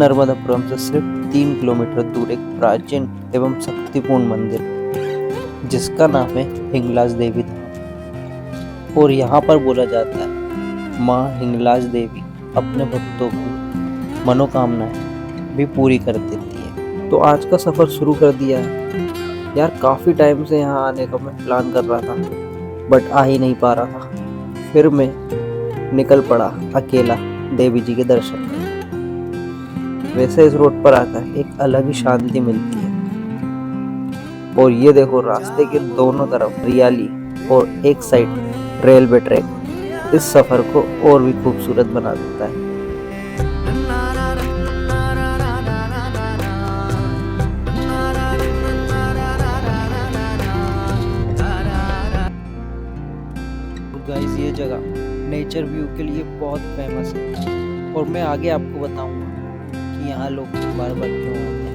नर्मदापुरम से सिर्फ 3 किलोमीटर दूर एक प्राचीन एवं शक्तिपूर्ण मंदिर जिसका नाम है हिंगलाज देवी धाम। और यहाँ पर बोला जाता है माँ हिंगलाज देवी अपने भक्तों की मनोकामनाएं भी पूरी कर देती है। तो आज का सफ़र शुरू कर दिया है यार। काफ़ी टाइम से यहाँ आने का मैं प्लान कर रहा था बट आ ही नहीं पा रहा था। फिर मैं निकल पड़ा अकेला देवी जी के दर्शन करने। वैसे इस रोड पर आकर एक अलग ही शांति मिलती है। और ये देखो, रास्ते के दोनों तरफ हरियाली और एक साइड रेलवे ट्रैक इस सफर को और भी खूबसूरत बना देता है। गाइस, ये जगह नेचर व्यू के लिए बहुत फेमस है और मैं आगे आपको बताऊंगा कि यहाँ लोग बार बार क्यों आते हैं।